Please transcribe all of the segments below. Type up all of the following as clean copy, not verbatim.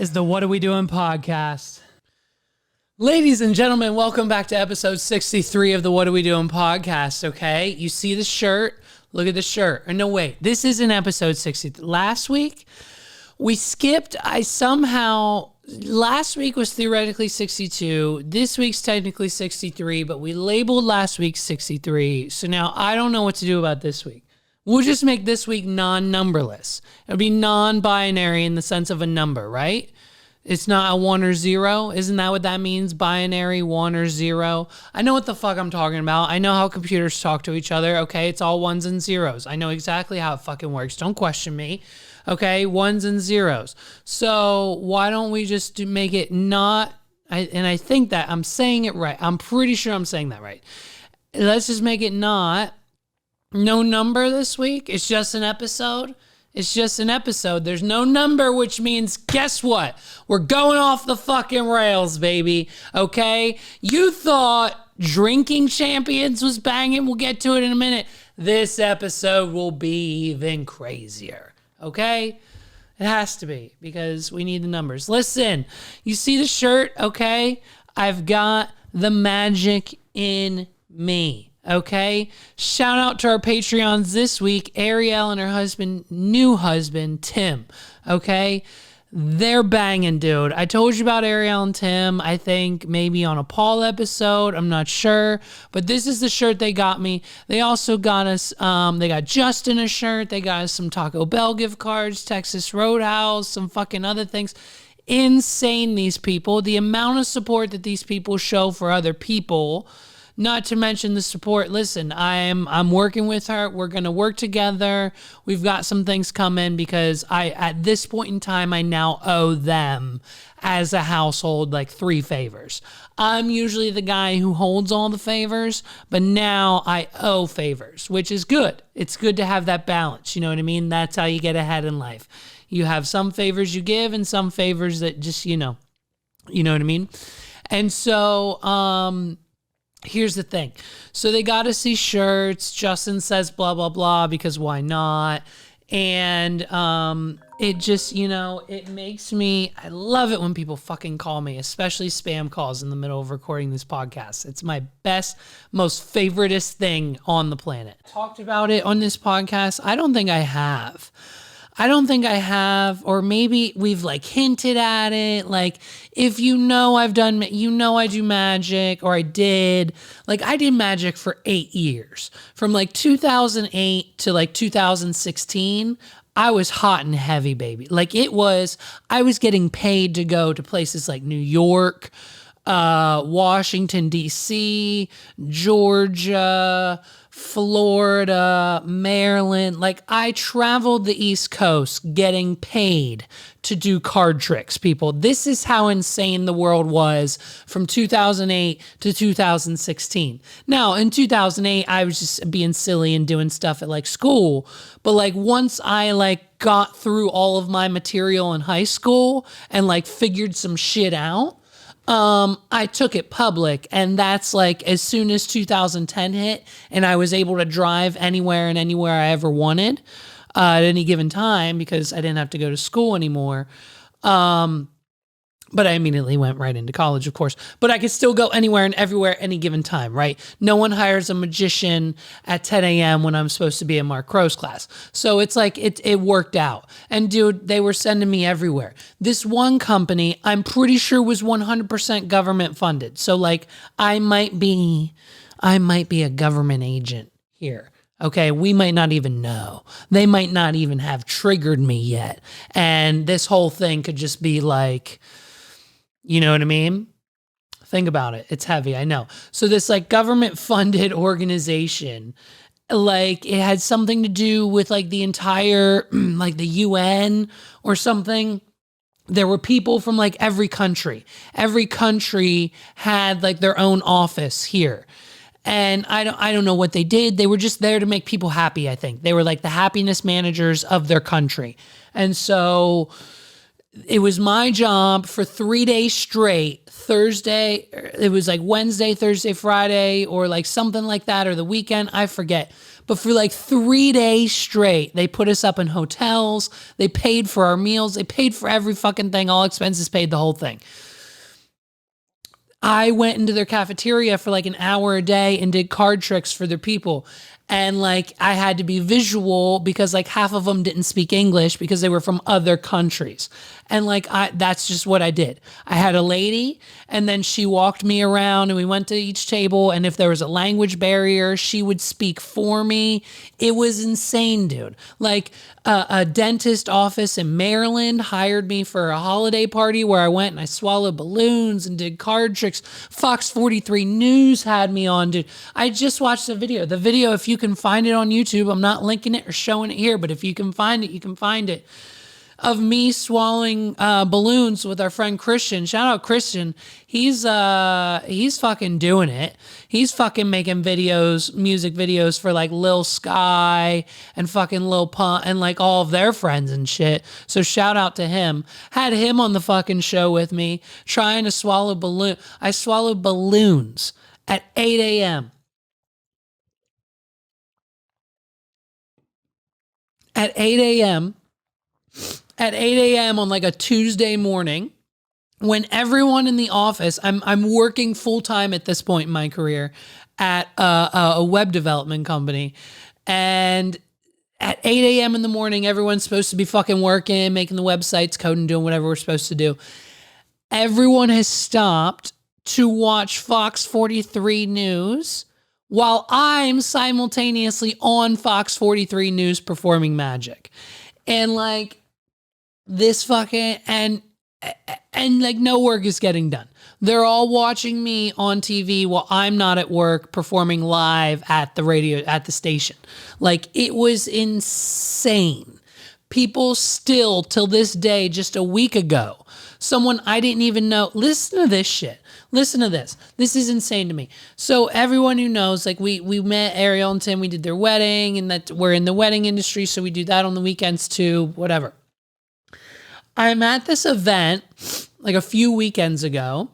is the What Are We Doing podcast. Ladies and gentlemen, welcome back to episode 63 of the What Are We Doing podcast, okay? You see the shirt? Look at the shirt. Or no, wait, this isn't episode 63. Last week, we skipped. Last week was theoretically 62. This week's technically 63, but we labeled last week 63. So now I don't know what to do about this week. We'll just make this week non-numberless. It'll be non-binary in the sense of a number, right? It's not a 1 or 0. Isn't that what that means? Binary, 1 or 0. I know what the fuck I'm talking about. I know how computers talk to each other, okay? It's all 1s and 0s. I know exactly how it fucking works. Don't question me, okay? 1s and 0s. So why don't we just make it not, and I think that I'm saying it right. I'm pretty sure I'm saying that right. Let's just make it not no number this week. It's just an episode. It's just an episode. There's no number, which means, guess what? We're going off the fucking rails, baby. Okay? You thought Drinking Champions was banging. We'll get to it in a minute. This episode will be even crazier. Okay? It has to be because we need the numbers. Listen, you see the shirt, okay? I've got the magic in me. Okay, shout out to our Patreons this week, Ariel and her new husband, Tim. Okay, they're banging, dude. I told you about Ariel and Tim, I think maybe on a Paul episode. I'm not sure, but this is the shirt they got me. They also got us, they got Justin a shirt. They got us some Taco Bell gift cards, Texas Roadhouse, some fucking other things. Insane, these people. The amount of support that these people show for other people. Not to mention the support. Listen, I'm working with her. We're going to work together. We've got some things coming because at this point in time, I now owe them as a household like 3 favors. I'm usually the guy who holds all the favors, but now I owe favors, which is good. It's good to have that balance. You know what I mean? That's how you get ahead in life. You have some favors you give and some favors that just, you know what I mean? And so, here's the thing. So they got to see shirts. Justin says blah, blah, blah, because why not? And it just, it makes me, I love it when people fucking call me, especially spam calls in the middle of recording this podcast. It's my best, most favoritist thing on the planet. Talked about it on this podcast. I don't think I have, or maybe we've like hinted at it. Like, if I do magic, or I did magic for 8 years. From like 2008 to like 2016, I was hot and heavy, baby. Like I was getting paid to go to places like New York, Washington, D.C., Georgia, Florida, Maryland. Like, I traveled the East Coast getting paid to do card tricks, people. This is how insane the world was from 2008 to 2016. Now, in 2008, I was just being silly and doing stuff at like school. But like once I like got through all of my material in high school and like figured some shit out, I took it public, and that's like as soon as 2010 hit and I was able to drive anywhere and anywhere I ever wanted at any given time because I didn't have to go to school anymore. But I immediately went right into college, of course. But I could still go anywhere and everywhere any given time, right? No one hires a magician at 10 a.m. when I'm supposed to be in Mark Crow's class. So it's like it worked out. And dude, they were sending me everywhere. This one company, I'm pretty sure was 100% government funded. So like I might be a government agent here. Okay, we might not even know. They might not even have triggered me yet. And this whole thing could just be like, you know what I mean? Think about it. It's heavy, I know. So this like government funded organization, like it had something to do with like the entire, like the UN or something. There were people from like every country. Every country had like their own office here. And I don't know what they did. They were just there to make people happy, I think. They were like the happiness managers of their country. And so it was my job for 3 days straight. Thursday, it was like Wednesday, Thursday, Friday, or like something like that, or the weekend, I forget. But for like 3 days straight, they put us up in hotels. They paid for our meals. They paid for every fucking thing. All expenses paid, the whole thing. I went into their cafeteria for like an hour a day and did card tricks for their people. And like I had to be visual because like half of them didn't speak English because they were from other countries. And like that's just what I did. I had a lady and then she walked me around and we went to each table, and if there was a language barrier, she would speak for me. It was insane, dude. Like a dentist office in Maryland hired me for a holiday party where I went and I swallowed balloons and did card tricks. Fox 43 News had me on, dude. I just watched the video. The video, if you can find it on YouTube, I'm not linking it or showing it here, but if you can find it, you can find it, of me swallowing balloons with our friend Christian. Shout out Christian. He's fucking doing it. He's fucking making videos, music videos for like Lil Sky and fucking Lil Pump and like all of their friends and shit. So shout out to him. Had him on the fucking show with me trying to swallow balloon. I swallowed balloons at 8 a.m. At 8 a.m. At 8 a.m. on like a Tuesday morning, when everyone in the office, I'm working full time at this point in my career at a web development company, and at 8 a.m. in the morning, everyone's supposed to be fucking working, making the websites, coding, doing whatever we're supposed to do. Everyone has stopped to watch Fox 43 News while I'm simultaneously on Fox 43 News performing magic. And like, this fucking and like no work is getting done. They're all watching me on TV while I'm not at work performing live at the radio at the station. Like it was insane. People still till this day, just a week ago, someone I didn't even know. Listen to this shit. Listen to this. This is insane to me. So everyone who knows, like we met Ariel and Tim, we did their wedding, and that we're in the wedding industry, so we do that on the weekends too, whatever. I'm at this event like a few weekends ago,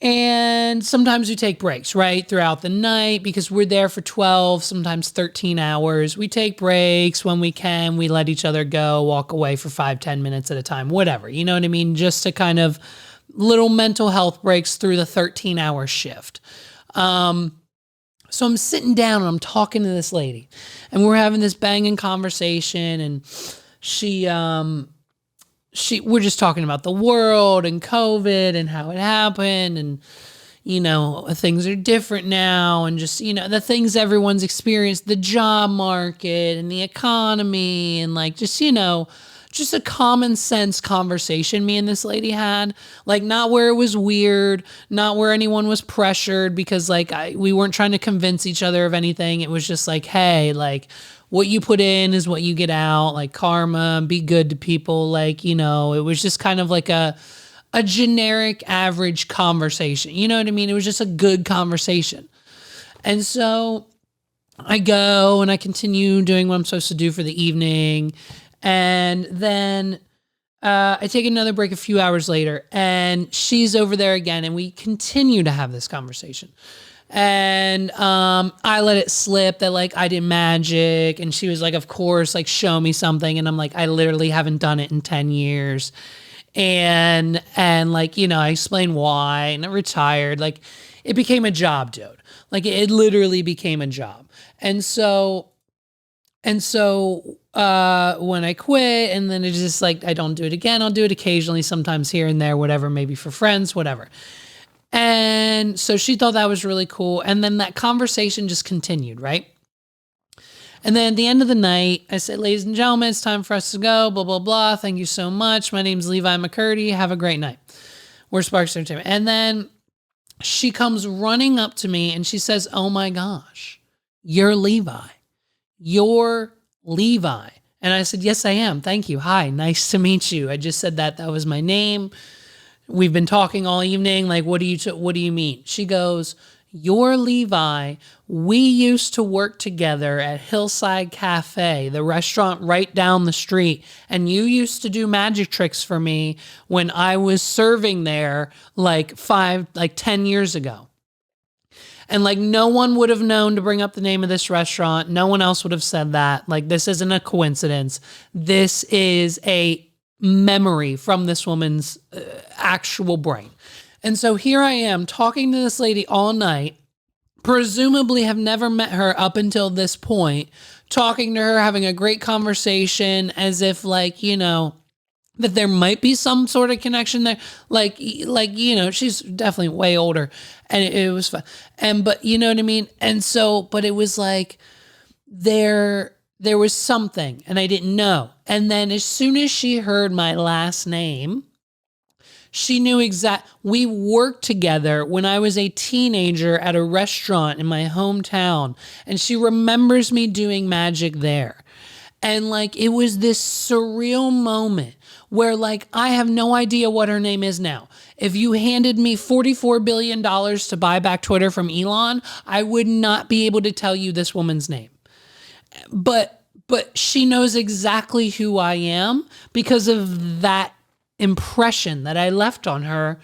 and sometimes we take breaks, right, throughout the night because we're there for 12, sometimes 13 hours. We take breaks when we can. We let each other go, walk away for 5-10 minutes at a time, whatever. You know what I mean? Just to kind of little mental health breaks through the 13-hour shift. So I'm sitting down and I'm talking to this lady, and we're having this banging conversation, and we're just talking about the world and COVID and how it happened, and you know, things are different now, and just, you know, the things everyone's experienced, the job market and the economy, and like just, you know, just a common sense conversation me and this lady had, like not where it was weird, not where anyone was pressured, because like we weren't trying to convince each other of anything. It was just like, hey, like what you put in is what you get out, like karma, be good to people. Like, you know, it was just kind of like a generic average conversation. You know what I mean? It was just a good conversation. And so I go and I continue doing what I'm supposed to do for the evening. And then I take another break a few hours later, and she's over there again, and we continue to have this conversation. And I let it slip that like I did magic, and she was like, of course, like show me something. And I'm like, I literally haven't done it in 10 years. And like, you know, I explained why, and I retired. Like it became a job, dude. Like it literally became a job. And so when I quit, and then it's just like, I don't do it again. I'll do it occasionally, sometimes here and there, whatever, maybe for friends, whatever. And so she thought that was really cool. And then that conversation just continued, right? And then at the end of the night, I said, ladies and gentlemen, it's time for us to go, blah, blah, blah. Thank you so much. My name's Levi McCurdy. Have a great night. We're Sparks Entertainment. And then she comes running up to me and she says, oh my gosh, you're Levi. You're Levi. And I said, yes, I am. Thank you. Hi, nice to meet you. I just said that was my name. We've been talking all evening. Like, what do you mean? She goes, You're Levi. We used to work together at Hillside Cafe, the restaurant right down the street. And you used to do magic tricks for me when I was serving there like 10 years ago. And like no one would have known to bring up the name of this restaurant. No one else would have said that. Like this isn't a coincidence. This is a memory from this woman's actual brain. And so here I am talking to this lady all night, presumably have never met her up until this point, talking to her, having a great conversation as if like, that there might be some sort of connection there. Like, she's definitely way older and it was fun. But you know what I mean? And so, but it was like, there was something and I didn't know. And then as soon as she heard my last name, she knew we worked together when I was a teenager at a restaurant in my hometown. And she remembers me doing magic there. And like, it was this surreal moment where like, I have no idea what her name is now. If you handed me $44 billion to buy back Twitter from Elon, I would not be able to tell you this woman's name. But she knows exactly who I am because of that impression that I left on her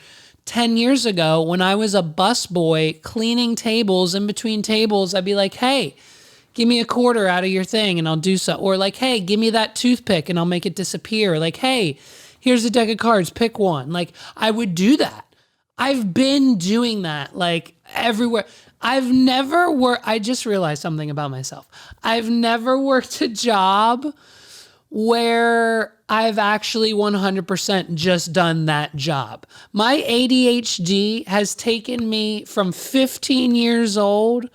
10 years ago when I was a busboy cleaning tables. In between tables, I'd be like, hey, give me a quarter out of your thing and I'll do so. Or like, hey, give me that toothpick and I'll make it disappear. Like, hey, here's a deck of cards, pick one. Like I would do that. I've been doing that like everywhere. I just realized something about myself. I've never worked a job where I've actually 100% just done that job. My ADHD has taken me from 15 years old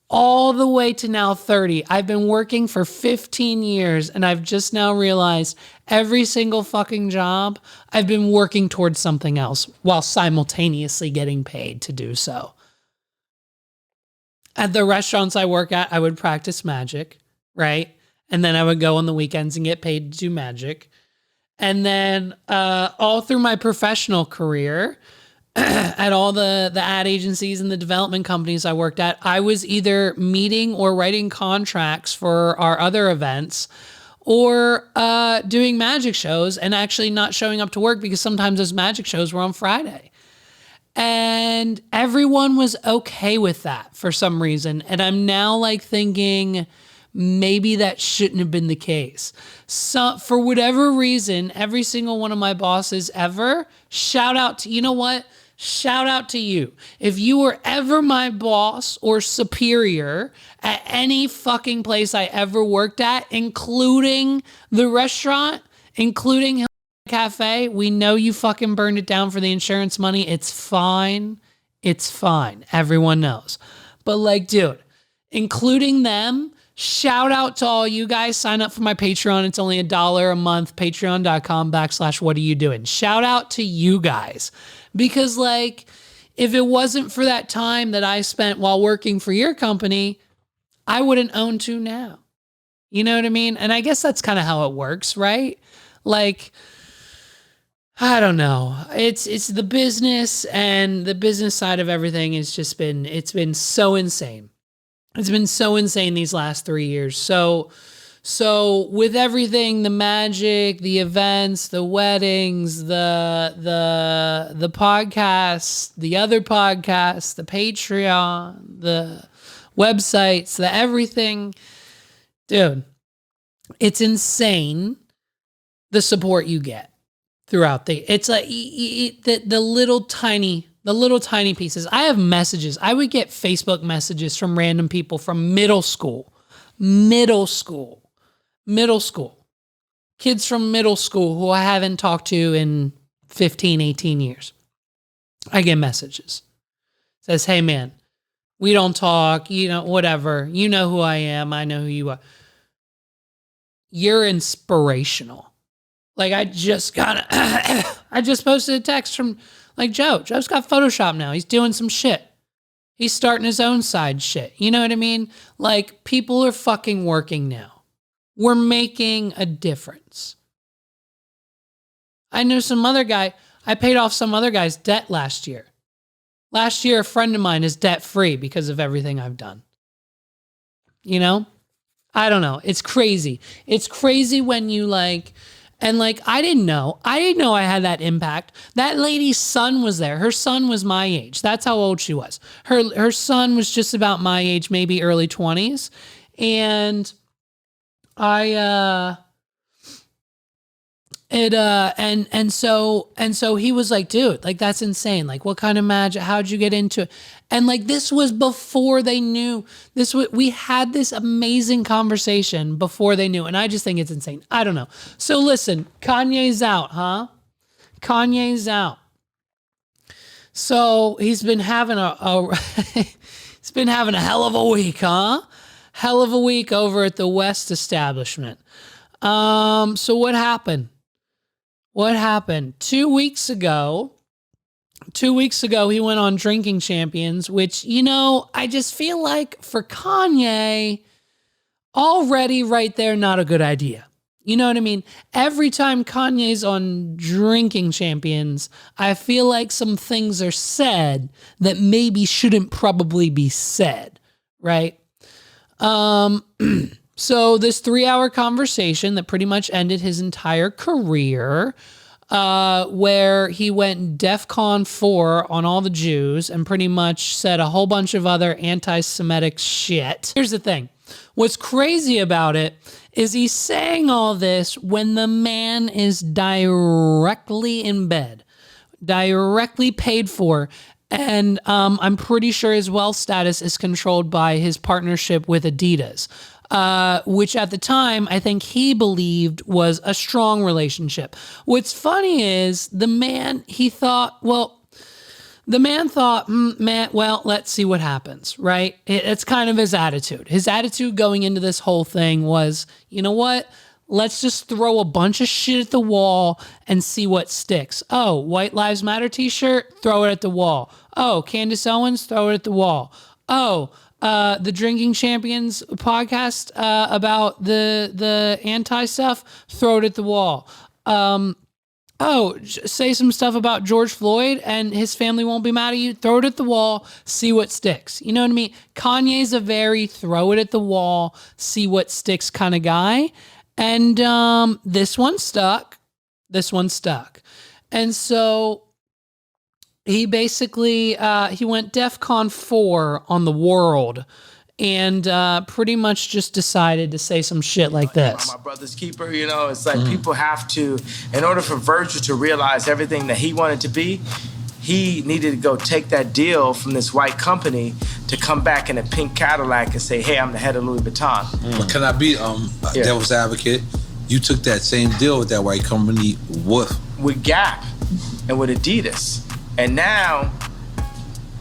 all the way to now 30. I've been working for 15 years and I've just now realized every single fucking job, I've been working towards something else while simultaneously getting paid to do so. At the restaurants I work at, I would practice magic, right? And then I would go on the weekends and get paid to do magic. And then all through my professional career, at all the ad agencies and the development companies I worked at, I was either meeting or writing contracts for our other events or doing magic shows and actually not showing up to work because sometimes those magic shows were on Friday. And everyone was okay with that for some reason. And I'm now like thinking maybe that shouldn't have been the case. So for whatever reason, every single one of my bosses ever, shout out to, you know what? Shout out to you. If you were ever my boss or superior at any fucking place I ever worked at, including the restaurant, including Cafe, we know you fucking burned it down for the insurance money. It's fine. It's fine. Everyone knows. But like, dude, including them, shout out to all you guys. Sign up for my Patreon. It's only $1 a month. Patreon.com/what are you doing? Shout out to you guys. Because like, if it wasn't for that time that I spent while working for your company, I wouldn't own two now. You know what I mean? And I guess that's kind of how it works, right? Like, I don't know. It's the business, and the business side of everything has just been, it's been so insane. It's been so insane these last 3 years. So with everything, the magic, the events, the weddings, the podcasts, the other podcasts, the Patreon, the websites, the everything, dude, it's insane the support you get throughout it's like the little tiny pieces. I have messages. I would get Facebook messages from random people from middle school, kids from middle school who I haven't talked to in 15, 18 years. I get messages. It says, hey man, we don't talk, whatever. You know who I am. I know who you are. You're inspirational. Like I just posted a text from like Joe. Joe's got Photoshop now. He's doing some shit. He's starting his own side shit. You know what I mean? Like people are fucking working now. We're making a difference. I know some other guy, I paid off some other guy's debt last year. Last year, a friend of mine is debt free because of everything I've done. You know? I don't know. It's crazy. It's crazy when you like, and like, I didn't know. I didn't know I had that impact. That lady's son was there. Her son was my age. That's how old she was. Her son was just about my age, maybe early 20s. And I, so he was like, dude, like that's insane. Like what kind of magic, how'd you get into it? And like this was before they knew this. We had this amazing conversation before they knew. And I just think it's insane. I don't know. So listen, Kanye's out, huh? Kanye's out. So he's been having he's been having a hell of a week, huh? Hell of a week over at the West establishment. So what happened? What happened? 2 weeks ago, he went on Drinking Champions, which, you know, I just feel like for Kanye, already right there, not a good idea. You know what I mean? Every time Kanye's on Drinking Champions, I feel like some things are said that maybe shouldn't probably be said, right? So this 3-hour conversation that pretty much ended his entire career, where he went DEFCON 4 on all the Jews and pretty much said a whole bunch of other anti-Semitic shit. Here's the thing. What's crazy about it is he's saying all this when the man is directly in bed, directly paid for. And I'm pretty sure his wealth status is controlled by his partnership with Adidas, which at the time I think he believed was a strong relationship. What's funny is the man thought, man, well, let's see what happens, right? It's kind of his attitude. His attitude going into this whole thing was, you know what? Let's just throw a bunch of shit at the wall and see what sticks. Oh, White Lives Matter t-shirt, throw it at the wall. Oh, Candace Owens, throw it at the wall. Oh, the Drinking Champions podcast about the anti stuff, throw it at the wall. Say some stuff about George Floyd and his family won't be mad at you. Throw it at the wall, see what sticks. You know what I mean? Kanye's a very throw it at the wall, see what sticks kind of guy. And this one stuck. And so he basically, he went DEFCON 4 on the world and pretty much just decided to say some shit like this. My brother's keeper, you know, it's like people have to, in order for Virgil to realize everything that he wanted to be, he needed to go take that deal from this white company to come back in a pink Cadillac and say, hey, I'm the head of Louis Vuitton. But can I be devil's advocate? You took that same deal with that white company with Gap and with Adidas. And now,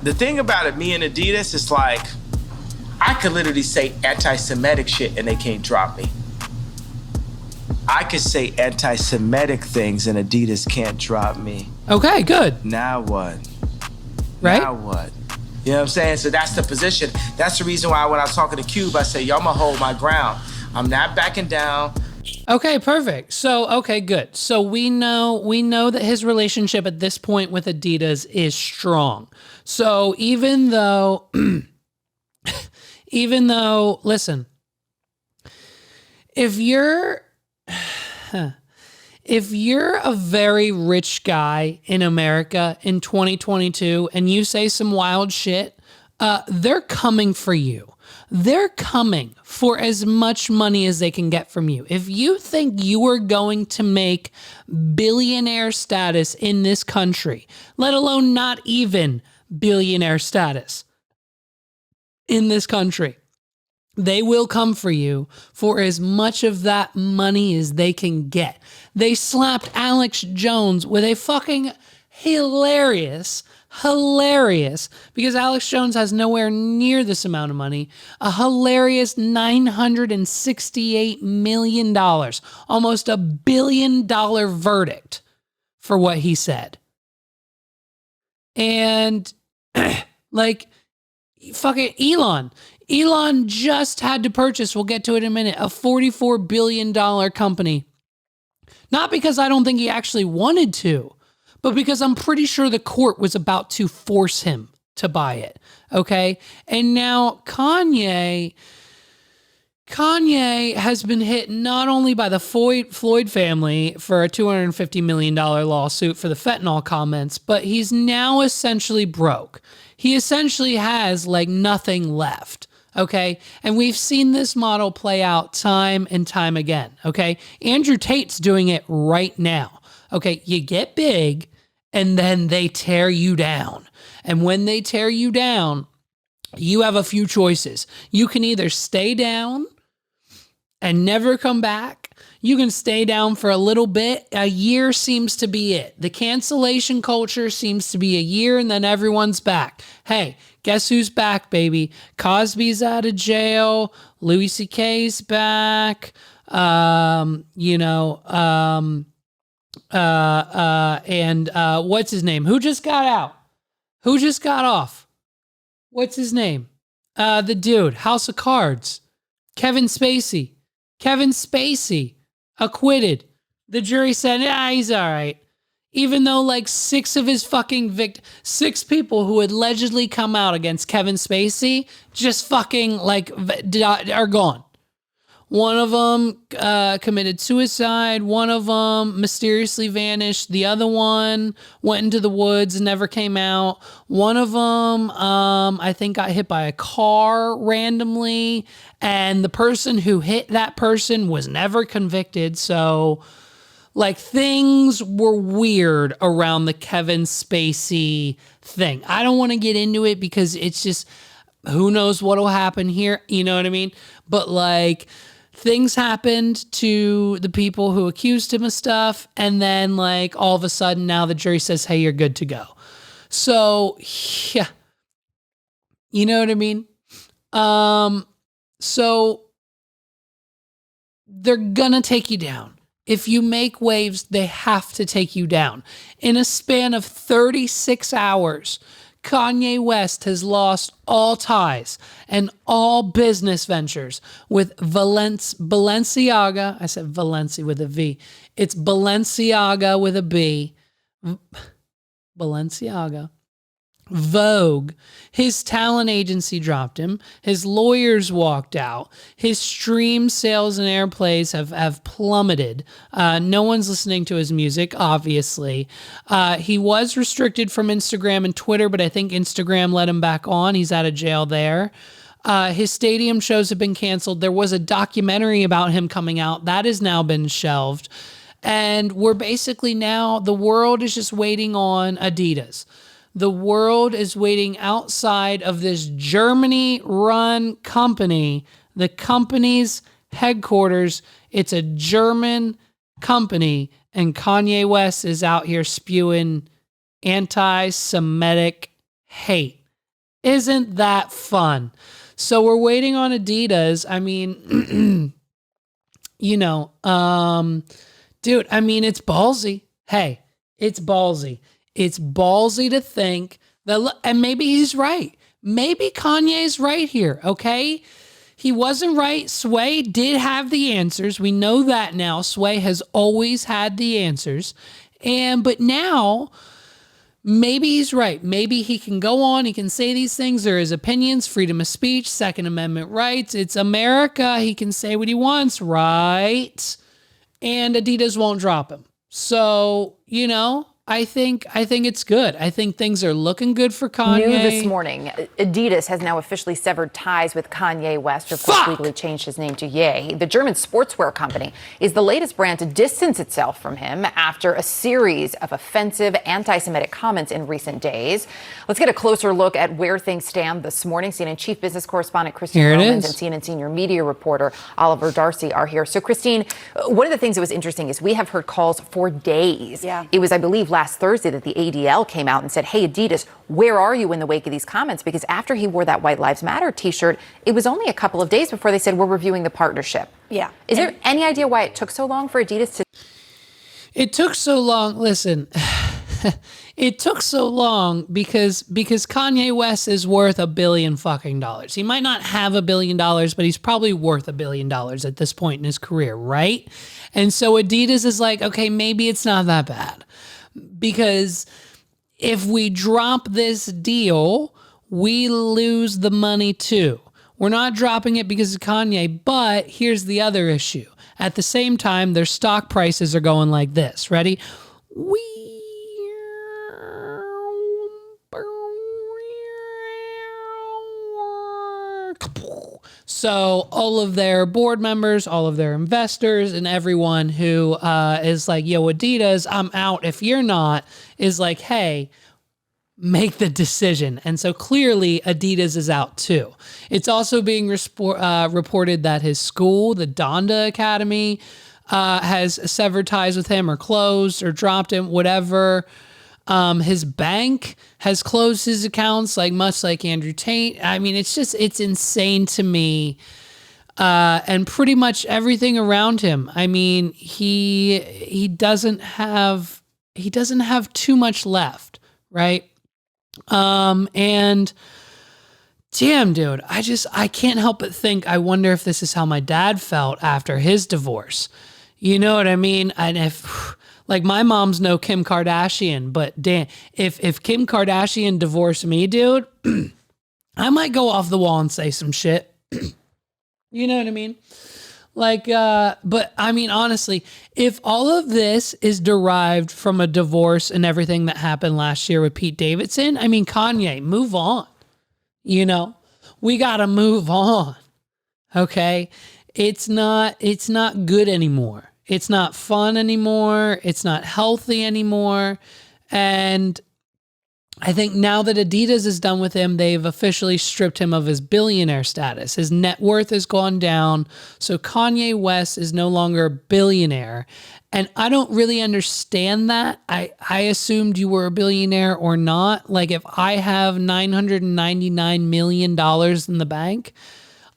the thing about it, me and Adidas, is like, I could literally say anti-Semitic shit and they can't drop me. I could say anti-Semitic things and Adidas can't drop me. Okay, good. Now what? Right? Now what? You know what I'm saying? So that's the position. That's the reason why when I was talking to Cube, I say, yo, I'm gonna hold my ground. I'm not backing down. Okay, perfect. So, okay, good. So we know that his relationship at this point with Adidas is strong. So even though, listen, if you're a very rich guy in America in 2022 and you say some wild shit, they're coming for you. They're coming for as much money as they can get from you. If you think you are going to make billionaire status in this country, let alone not even billionaire status in this country, they will come for you for as much of that money as they can get. They slapped Alex Jones with a fucking hilarious, because Alex Jones has nowhere near this amount of money, a hilarious $968 million, almost $1 billion verdict for what he said. And like fucking Elon just had to purchase, we'll get to it in a minute, a $44 billion company. Not because I don't think he actually wanted to, but because I'm pretty sure the court was about to force him to buy it. Okay. And now Kanye has been hit not only by the Floyd family for a $250 million lawsuit for the fentanyl comments, but he's now essentially broke. He essentially has like nothing left. Okay. And we've seen this model play out time and time again. Okay. Andrew Tate's doing it right now. Okay. You get big and then they tear you down. And when they tear you down, you have a few choices. You can either stay down and never come back. You can stay down for a little bit. A year seems to be it. The cancellation culture seems to be a year and then everyone's back. Hey, guess who's back, baby? Cosby's out of jail. Louis C.K.'s back. And what's his name? Who just got out? Who just got off? What's his name? The dude, House of Cards. Kevin Spacey, acquitted. The jury said, he's all right. Even though like six people who had allegedly come out against Kevin Spacey just fucking like are gone. One of them committed suicide. One of them mysteriously vanished. The other one went into the woods and never came out. One of them, I think, got hit by a car randomly. And the person who hit that person was never convicted. So, like, things were weird around the Kevin Spacey thing. I don't want to get into it because it's just, who knows what'll happen here. You know what I mean? But, like, things happened to the people who accused him of stuff. And then, like, all of a sudden now the jury says, hey, you're good to go. So, yeah. You know what I mean? So they're gonna take you down. If you make waves, they have to take you down. In a span of 36 hours, Kanye West has lost all ties and all business ventures with Balenciaga. I said Valencia with a V. It's Balenciaga with a B. Balenciaga. Vogue. His talent agency dropped him. His lawyers walked out. His stream sales and airplays have plummeted. No one's listening to his music, obviously. He was restricted from Instagram and Twitter, but I think Instagram let him back on. He's out of jail there. His stadium shows have been canceled. There was a documentary about him coming out. That has now been shelved. And we're basically now, the world is just waiting on Adidas. The world is waiting outside of this Germany-run company. The company's headquarters, it's a German company, and Kanye West is out here spewing anti-Semitic hate. Isn't that fun? So we're waiting on Adidas. I mean, dude, I mean, it's ballsy. Hey, it's ballsy. It's ballsy to think that, and maybe he's right. Maybe Kanye's right here, okay? He wasn't right. Sway did have the answers. We know that now. Sway has always had the answers. But now, maybe he's right. Maybe he can go on. He can say these things. There are his opinions, freedom of speech, Second Amendment rights. It's America. He can say what he wants, right? And Adidas won't drop him. So, I think it's good. I think things are looking good for Kanye. New this morning, Adidas has now officially severed ties with Kanye West, of course legally changed his name to Ye. The German sportswear company is the latest brand to distance itself from him after a series of offensive anti-Semitic comments in recent days. Let's get a closer look at where things stand this morning. CNN chief business correspondent Christine Romans and CNN senior media reporter Oliver Darcy are here. So, Christine, one of the things that was interesting is we have heard calls for days. Yeah. It was, I believe, last Thursday that the ADL came out and said, hey, Adidas, where are you in the wake of these comments? Because after he wore that White Lives Matter t-shirt, it was only a couple of days before they said, we're reviewing the partnership. Yeah. Is there any idea why it took so long for Adidas to? It took so long. Listen, it took so long because Kanye West is worth $1 billion fucking dollars. He might not have $1 billion, but he's probably worth $1 billion at this point in his career, right? And so Adidas is like, okay, maybe it's not that bad. Because if we drop this deal, we lose the money too. We're not dropping it because of Kanye, but here's the other issue. At the same time, their stock prices are going like this. Ready? So all of their board members, all of their investors, and everyone who is like, yo, Adidas, I'm out if you're not, is like, hey, make the decision. And so clearly Adidas is out too. It's also being reported that his school, the Donda Academy, has severed ties with him or closed or dropped him, whatever. His bank has closed his accounts, like much like Andrew Tate. I mean, it's insane to me. And pretty much everything around him. I mean, he doesn't have too much left, right? And damn, dude, I can't help but think, I wonder if this is how my dad felt after his divorce. You know what I mean? And if, like, my mom's no Kim Kardashian, but damn, if Kim Kardashian divorced me, dude, I might go off the wall and say some shit. You know what I mean? Like, but I mean, honestly, if all of this is derived from a divorce and everything that happened last year with Pete Davidson, I mean, Kanye, move on. You know, we got to move on. Okay. It's not good anymore. It's not fun anymore. It's not healthy anymore. And I think now that Adidas is done with him, they've officially stripped him of his billionaire status. His net worth has gone down. So Kanye West is no longer a billionaire. And I don't really understand that. I assumed you were a billionaire or not. Like, if I have $999 million in the bank,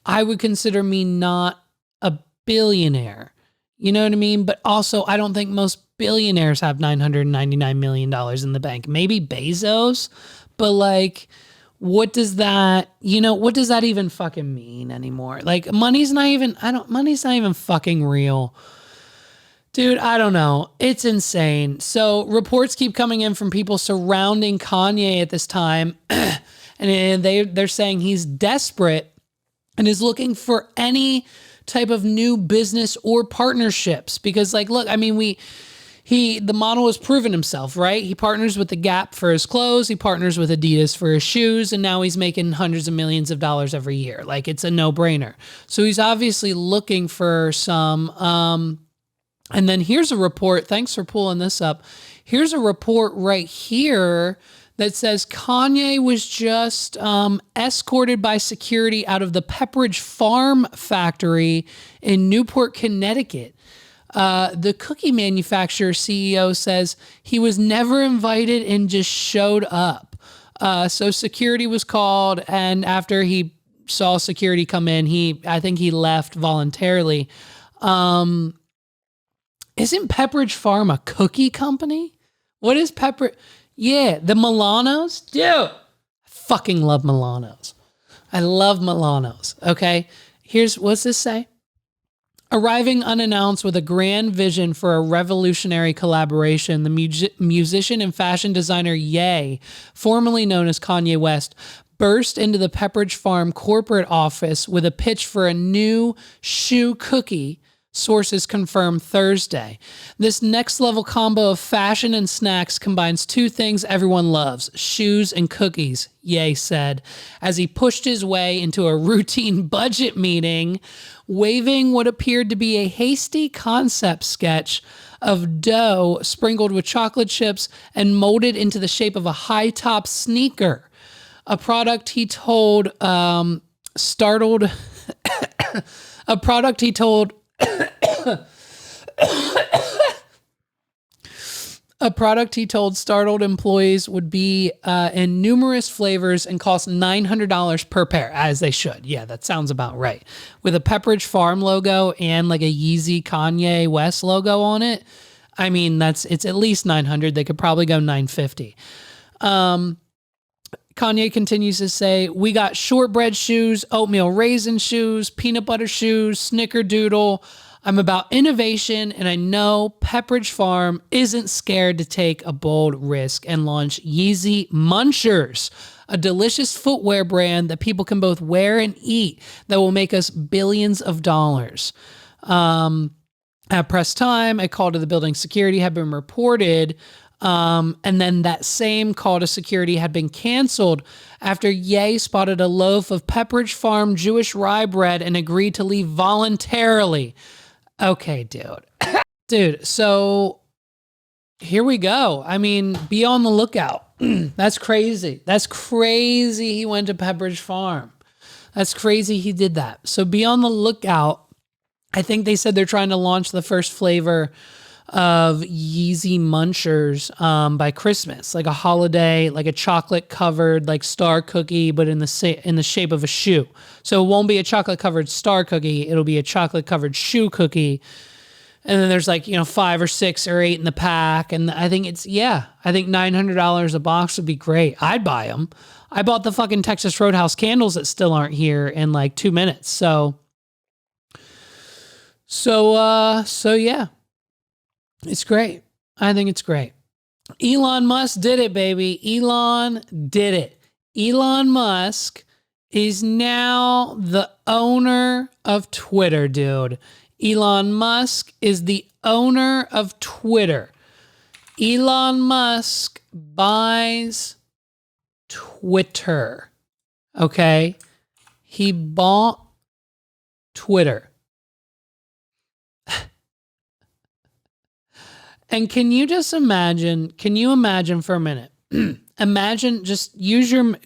I would consider me not a billionaire. You know what I mean? But also, I don't think most billionaires have $999 million in the bank. Maybe Bezos, but like, what does that even fucking mean anymore? Like, money's not even fucking real. Dude, I don't know. It's insane. So reports keep coming in from people surrounding Kanye at this time. And they're saying he's desperate and is looking for any type of new business or partnerships. Because, like, look, I mean, the model has proven himself, right? He partners with the Gap for his clothes. He partners with Adidas for his shoes. And now he's making hundreds of millions of dollars every year. Like, it's a no-brainer. So he's obviously looking for some, and then here's a report. Thanks for pulling this up. Here's a report right here that says Kanye was just escorted by security out of the Pepperidge Farm factory in Newport, Connecticut. The cookie manufacturer CEO says he was never invited and just showed up. So security was called, and after he saw security come in, I think he left voluntarily. Isn't Pepperidge Farm a cookie company? What is Yeah, the Milanos? Dude, I fucking love Milanos. I love Milanos, okay? What's this say? Arriving unannounced with a grand vision for a revolutionary collaboration, the musician and fashion designer Ye, formerly known as Kanye West, burst into the Pepperidge Farm corporate office with a pitch for a new shoe cookie. Sources confirmed Thursday. This next level combo of fashion and snacks combines two things everyone loves, shoes and cookies, Ye said, as he pushed his way into a routine budget meeting, waving what appeared to be a hasty concept sketch of dough sprinkled with chocolate chips and molded into the shape of a high-top sneaker. A product he told startled employees would be in numerous flavors and cost $900 per pair, as they should. Yeah, that sounds about right. With a Pepperidge Farm logo and like a Yeezy Kanye West logo on it, I mean, it's at least $900. They could probably go $950. Kanye continues to say, we got shortbread shoes, oatmeal raisin shoes, peanut butter shoes, snickerdoodle. I'm about innovation, and I know Pepperidge Farm isn't scared to take a bold risk and launch Yeezy Munchers, a delicious footwear brand that people can both wear and eat that will make us billions of dollars. At press time, a call to the building security had been reported, and then that same call to security had been canceled after Ye spotted a loaf of Pepperidge Farm Jewish rye bread and agreed to leave voluntarily. Okay, dude. Dude, so here we go. I mean, be on the lookout. That's crazy. That's crazy he went to Pepperidge Farm. That's crazy he did that. So be on the lookout. I think they said they're trying to launch the first flavor of Yeezy Munchers by Christmas, like a holiday, like a chocolate covered like star cookie, but in the shape of a shoe. So it won't be a chocolate covered star cookie. It'll be a chocolate covered shoe cookie. And then there's like, 5 or 6 or 8 in the pack. And I think I think $900 a box would be great. I'd buy them. I bought the fucking Texas Roadhouse candles that still aren't here in like 2 minutes. So yeah, it's great. I think it's great. Elon Musk did it, baby. Elon did it. Elon Musk is now the owner of Twitter, dude. Elon Musk is the owner of Twitter. Elon Musk buys Twitter. Okay? He bought Twitter. And can you imagine for a minute?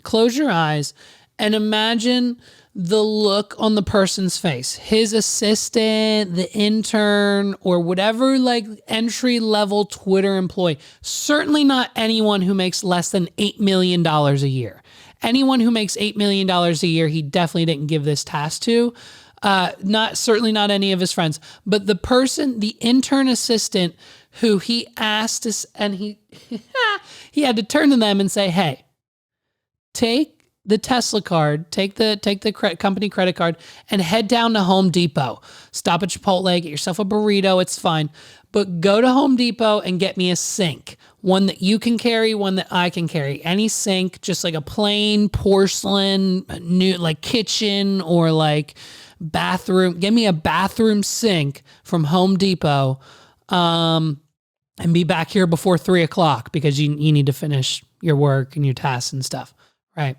Close your eyes and imagine the look on the person's face, his assistant, the intern, or whatever like entry level Twitter employee. Certainly not anyone who makes less than $8 million a year. Anyone who makes $8 million a year, he definitely didn't give this task to. Certainly not any of his friends, but the intern assistant who he asked us, and he had to turn to them and say, "Hey, take the Tesla card, take the company credit card, and head down to Home Depot. Stop at Chipotle, get yourself a burrito. It's fine, but go to Home Depot and get me a sink, one that you can carry, one that I can carry. Any sink, just like a plain porcelain, new like kitchen or like bathroom. Give me a bathroom sink from Home Depot." And be back here before 3:00 because you need to finish your work and your tasks and stuff, right?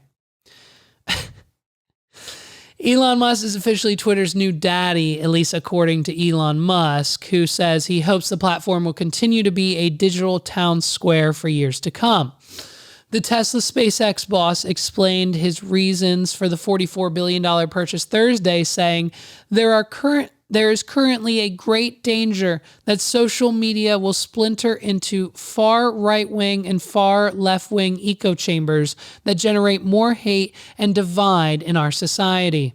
Elon Musk is officially Twitter's new daddy, at least according to Elon Musk, who says he hopes the platform will continue to be a digital town square for years to come. The Tesla SpaceX boss explained his reasons for the $44 billion purchase Thursday, saying, There is currently a great danger that social media will splinter into far right-wing and far left-wing echo chambers that generate more hate and divide in our society.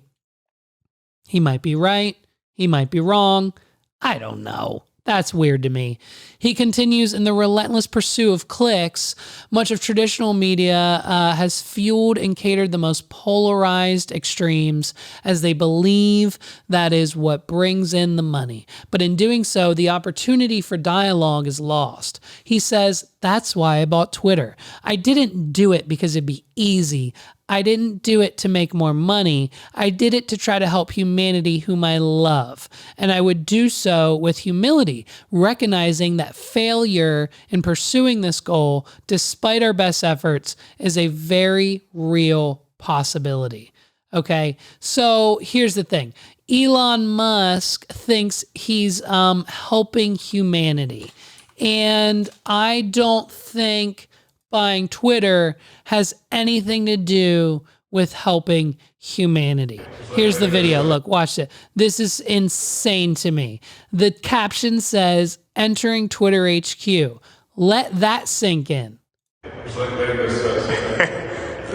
He might be right. He might be wrong. I don't know. That's weird to me. He continues, in the relentless pursuit of clicks, much of traditional media has fueled and catered the most polarized extremes as they believe that is what brings in the money. But in doing so, the opportunity for dialogue is lost. He says, that's why I bought Twitter. I didn't do it because it'd be easy. I didn't do it to make more money. I did it to try to help humanity whom I love. And I would do so with humility, recognizing that failure in pursuing this goal, despite our best efforts, is a very real possibility. Okay, so here's the thing. Elon Musk thinks he's helping humanity. And I don't think buying Twitter has anything to do with helping humanity. Here's the video. Look, watch it. This is insane to me. The caption says, entering Twitter HQ. Let that sink in. It's like letting this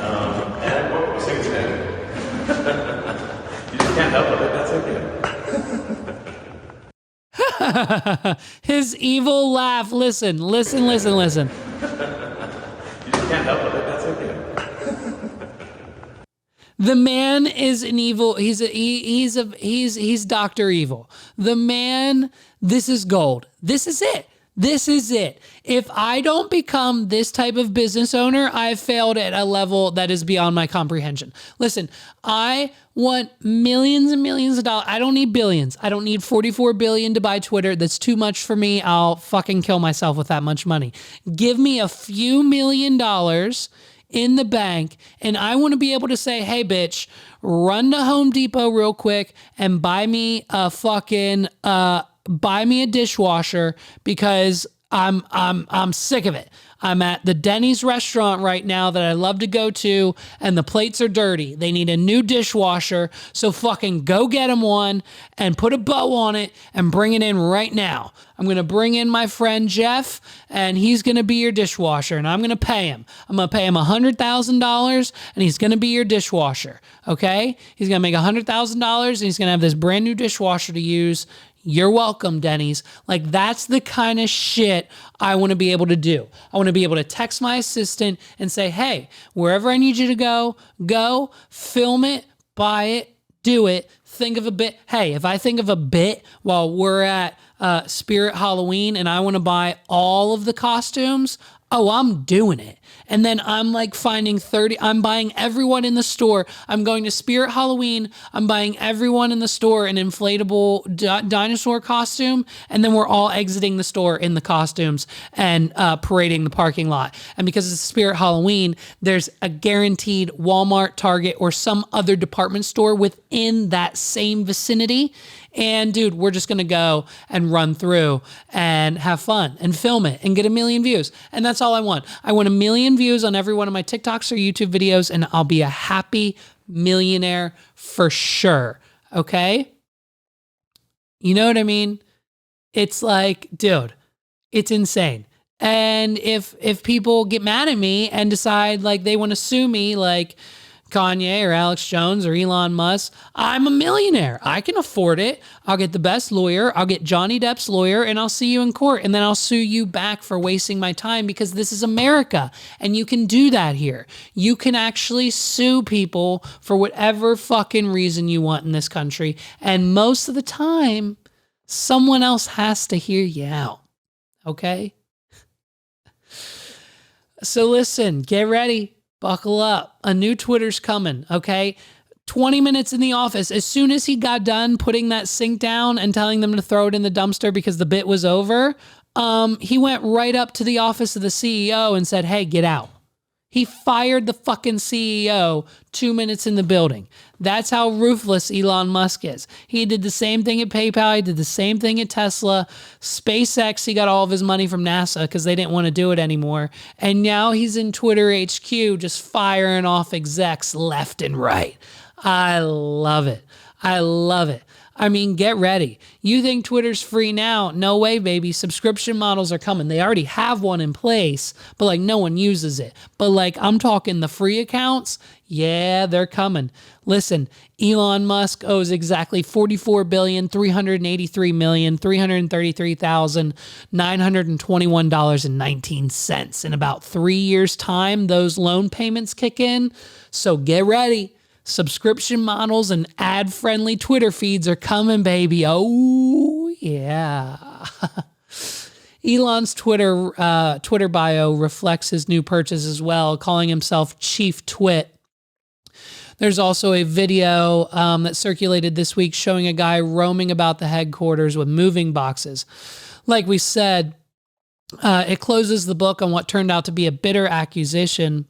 and what was sinks in. You just can't help it. That's okay. His evil laugh. Listen. You just can't help it. That's okay. The man is an evil. He's Dr. Evil. The man, this is gold. This is it. This is it. If I don't become this type of business owner, I've failed at a level that is beyond my comprehension. Listen, I want millions and millions of dollars. I don't need billions. I don't need 44 billion to buy Twitter. That's too much for me. I'll fucking kill myself with that much money. Give me a few $1,000,000 in the bank, and I want to be able to say, hey, bitch, run to Home Depot real quick and buy me a fucking buy me a dishwasher because I'm sick of it. I'm at the Denny's restaurant right now that I love to go to, and the plates are dirty. They need a new dishwasher, so fucking go get them one and put a bow on it and bring it in right now. I'm going to bring in my friend Jeff, and he's going to be your dishwasher, and I'm going to pay him. I'm going to pay him $100,000, and he's going to be your dishwasher, okay? He's going to make $100,000, and he's going to have this brand new dishwasher to use. You're welcome, Denny's. Like, that's the kind of shit I want to be able to do. I want to be able to text my assistant and say, hey, wherever I need you to go, film it, buy it, do it. Think of a bit. Hey, if I think of a bit while we're at Spirit Halloween and I want to buy all of the costumes, oh, I'm doing it. And then I'm like finding I'm buying everyone in the store. I'm going to Spirit Halloween. I'm buying everyone in the store an inflatable dinosaur costume. And then we're all exiting the store in the costumes and parading the parking lot. And because it's Spirit Halloween, there's a guaranteed Walmart, Target, or some other department store within that same vicinity. And dude, we're just going to go and run through and have fun and film it and get 1 million views. And that's all I want. I want 1 million views on every one of my TikToks or YouTube videos, and I'll be a happy millionaire for sure. Okay? You know what I mean? It's like, dude, it's insane. And if people get mad at me and decide like they want to sue me, like Kanye or Alex Jones or Elon Musk, I'm a millionaire. I can afford it. I'll get the best lawyer. I'll get Johnny Depp's lawyer, and I'll see you in court. And then I'll sue you back for wasting my time, because this is America and you can do that here. You can actually sue people for whatever fucking reason you want in this country. And most of the time, someone else has to hear you out. Okay? So listen, get ready. Buckle up. A new Twitter's coming, okay? 20 minutes in the office. As soon as he got done putting that sink down and telling them to throw it in the dumpster because the bit was over, he went right up to the office of the CEO and said, hey, get out. He fired the fucking CEO 2 minutes in the building. That's how ruthless Elon Musk is. He did the same thing at PayPal. He did the same thing at Tesla. SpaceX, he got all of his money from NASA because they didn't want to do it anymore. And now he's in Twitter HQ just firing off execs left and right. I love it. I love it. I mean, get ready. You think Twitter's free now? No way, baby. Subscription models are coming. They already have one in place, but like no one uses it. But like I'm talking the free accounts. Yeah, they're coming. Listen, Elon Musk owes exactly $44,383,333,921.19. In about 3 years' time, those loan payments kick in. So get ready. Subscription models and ad-friendly Twitter feeds are coming, baby. Oh, yeah. Elon's Twitter bio reflects his new purchase as well, calling himself Chief Twit. There's also a video that circulated this week showing a guy roaming about the headquarters with moving boxes. Like we said, it closes the book on what turned out to be a bitter accusation.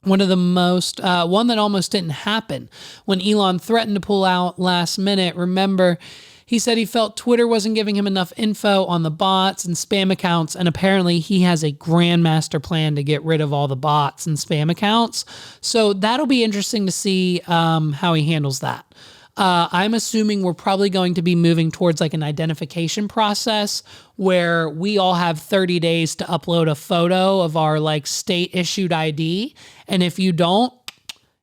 One that almost didn't happen when Elon threatened to pull out last minute. Remember, he said he felt Twitter wasn't giving him enough info on the bots and spam accounts, and apparently he has a grandmaster plan to get rid of all the bots and spam accounts. So that'll be interesting to see how he handles that. I'm assuming we're probably going to be moving towards like an identification process where we all have 30 days to upload a photo of our like state issued ID. And if you don't,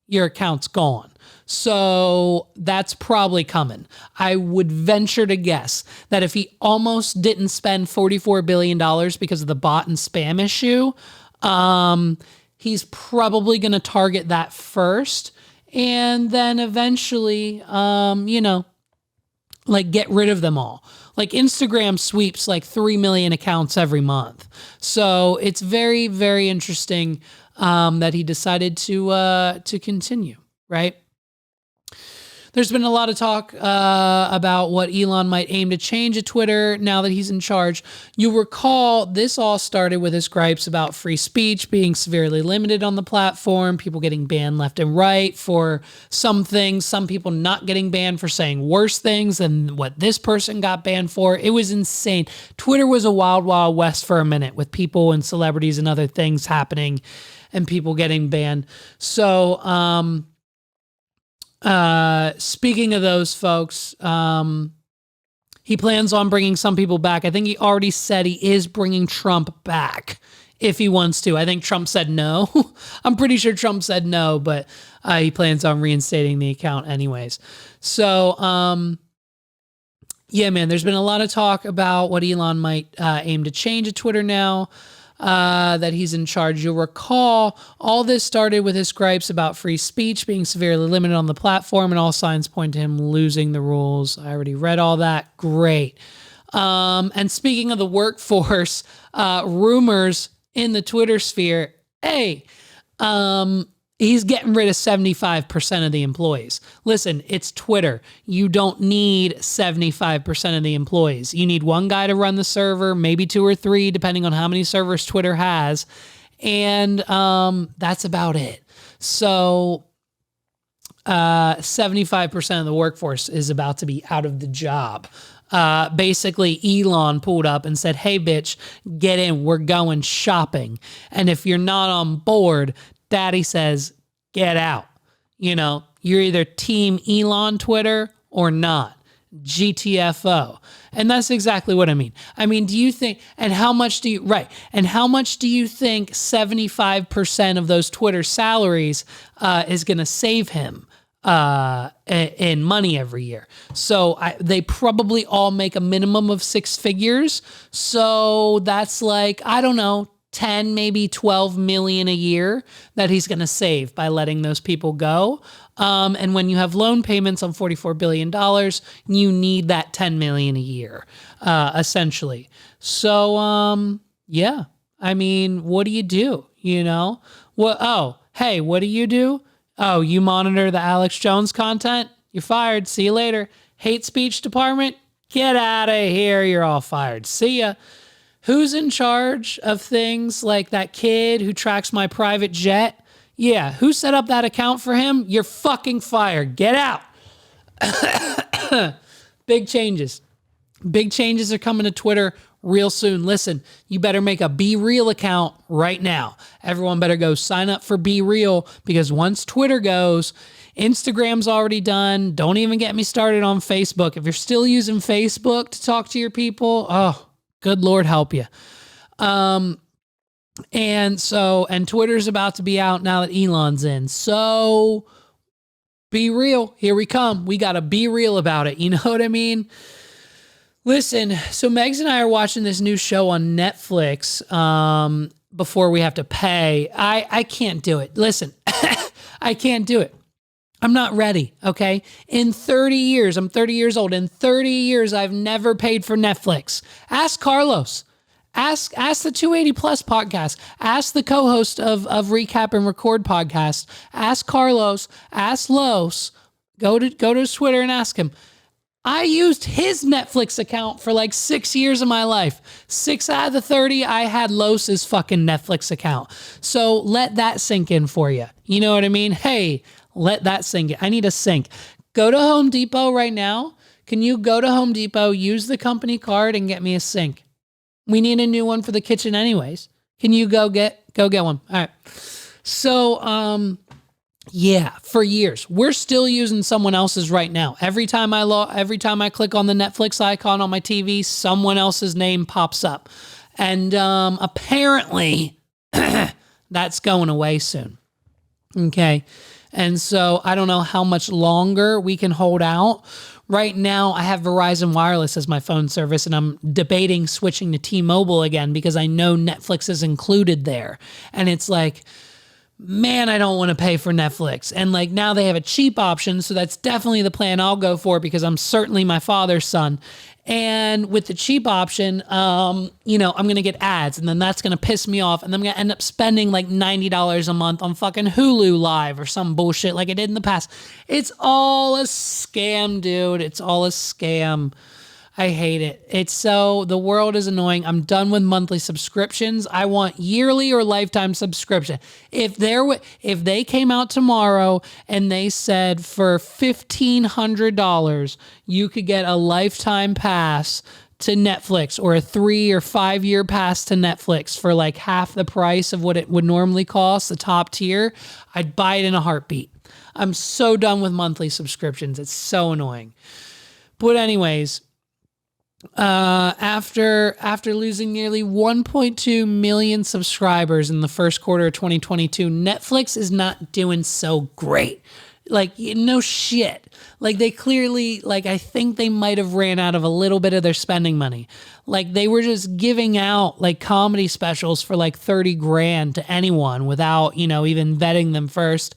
your account's gone. So that's probably coming. I would venture to guess that if he almost didn't spend $44 billion because of the bot and spam issue, he's probably going to target that first. and then eventually, like get rid of them all. Like Instagram sweeps like 3 million accounts every month. So it's very, very interesting that he decided to continue, right? There's been a lot of talk about what Elon might aim to change at Twitter now that he's in charge. You recall this all started with his gripes about free speech being severely limited on the platform, people getting banned left and right for some things, some people not getting banned for saying worse things than what this person got banned for. It was insane. Twitter was a wild, wild west for a minute with people and celebrities and other things happening and people getting banned. So, speaking of those folks, he plans on bringing some people back. I think he already said he is bringing Trump back if he wants to. I think Trump said no. I'm pretty sure Trump said no, but he plans on reinstating the account anyways. So, yeah, man, there's been a lot of talk about what Elon might aim to change at Twitter now that he's in charge. You'll recall all this started with his gripes about free speech being severely limited on the platform, and all signs point to him losing the rules. I already read all that. Great. And speaking of the workforce, rumors in the Twitter sphere, hey, he's getting rid of 75% of the employees. Listen, it's Twitter. You don't need 75% of the employees. You need one guy to run the server, maybe 2 or 3, depending on how many servers Twitter has. And that's about it. So 75% of the workforce is about to be out of the job. Basically, Elon pulled up and said, hey, bitch, get in. We're going shopping. And if you're not on board, Daddy says, get out. You know, you're either team Elon Twitter or not. GTFO. And that's exactly what I mean. I mean, do you think, and how much do you, right. And how much do you think 75% of those Twitter salaries is going to save him in money every year? So they probably all make a minimum of 6 figures. So that's like, I don't know, 10, maybe 12 million a year that he's going to save by letting those people go. And when you have loan payments on $44 billion, you need that 10 million a year, essentially. So, yeah, I mean, what do you do? You know, what? Oh, hey, what do you do? Oh, you monitor the Alex Jones content? You're fired. See you later. Hate speech department? Get out of here. You're all fired. See ya. Who's in charge of things like that kid who tracks my private jet? Yeah, who set up that account for him? You're fucking fired. Get out. Big changes. Big changes are coming to Twitter real soon. Listen, you better make a Be Real account right now. Everyone better go sign up for Be Real, because once Twitter goes, Instagram's already done. Don't even get me started on Facebook. If you're still using Facebook to talk to your people, oh, good Lord help you. And Twitter's about to be out now that Elon's in. So Be Real. Here we come. We got to be real about it. You know what I mean? Listen, so Megs and I are watching this new show on Netflix before we have to pay. I can't do it. Listen, I can't do it. I'm not ready, okay? In 30 years, I'm 30 years old. In 30 years, I've never paid for Netflix. Ask Carlos. Ask the 280 Plus podcast. Ask the co-host of Recap and Record podcast. Ask Carlos. Ask Los. Go to Twitter and ask him. I used his Netflix account for like 6 years of my life. 6 out of the 30, I had Los's fucking Netflix account. So let that sink in for you. You know what I mean? Hey, let that sink in. I need a sink. Go to Home Depot right now. Can you go to Home Depot, use the company card, and get me a sink? We need a new one for the kitchen anyways. Can you go get one? All right. So, yeah, for years. We're still using someone else's right now. Every time I click on the Netflix icon on my TV, someone else's name pops up. And apparently that's going away soon. Okay. And so I don't know how much longer we can hold out. Right now, I have Verizon Wireless as my phone service, and I'm debating switching to T-Mobile again because I know Netflix is included there. And it's like, man, I don't want to pay for Netflix. And like now they have a cheap option. So that's definitely the plan I'll go for because I'm certainly my father's son. And with the cheap option, I'm going to get ads and then that's going to piss me off. And then I'm going to end up spending like $90 a month on fucking Hulu Live or some bullshit like I did in the past. It's all a scam, dude. It's all a scam. I hate it. The world is annoying. I'm done with monthly subscriptions. I want yearly or lifetime subscription. If they came out tomorrow and they said for $1,500, you could get a lifetime pass to Netflix or a 3 or 5 year pass to Netflix for like half the price of what it would normally cost, the top tier, I'd buy it in a heartbeat. I'm so done with monthly subscriptions. It's so annoying. But anyways, after losing nearly 1.2 million subscribers in the first quarter of 2022, Netflix is not doing so great. Like, no shit. Like, they clearly, like, I think they might have ran out of a little bit of their spending money. Like, they were just giving out, like, comedy specials for, like, 30 grand to anyone without, even vetting them first.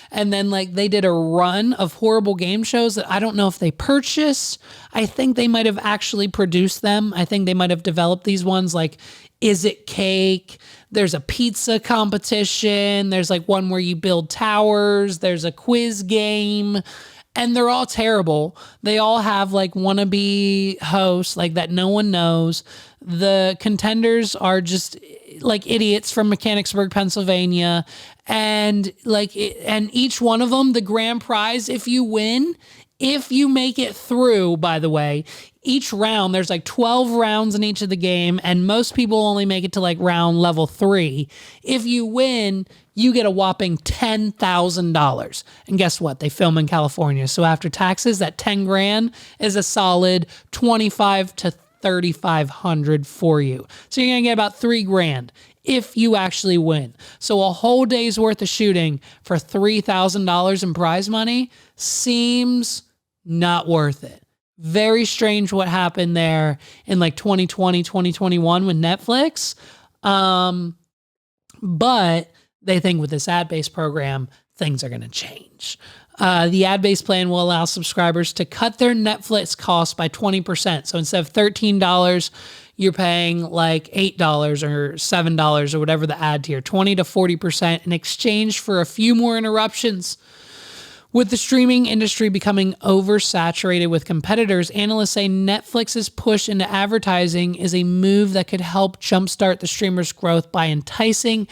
And then like they did a run of horrible game shows that I don't know if they purchased. I think they might have actually produced them. I think they might have developed these ones like Is It Cake? There's a pizza competition. There's like one where you build towers. There's a quiz game. And they're all terrible. They all have like wannabe hosts like that no one knows. The contenders are just like idiots from Mechanicsburg, Pennsylvania. And each one of them, the grand prize, if you win, if you make it through, by the way, each round, there's like 12 rounds in each of the game, and most people only make it to like round level 3. If you win, you get a whopping $10,000. And guess what? They film in California. So after taxes, that 10 grand is a solid 25 to 3,500 for you. So you're going to get about 3 grand if you actually win. So a whole day's worth of shooting for $3,000 in prize money seems not worth it. Very strange what happened there in like 2020, 2021 with Netflix. But they think with this ad-based program, things are going to change. The ad-based plan will allow subscribers to cut their Netflix costs by 20%. So instead of $13, you're paying like $8 or $7 or whatever the ad tier, 20 to 40% in exchange for a few more interruptions. With the streaming industry becoming oversaturated with competitors, analysts say Netflix's push into advertising is a move that could help jumpstart the streamer's growth by enticing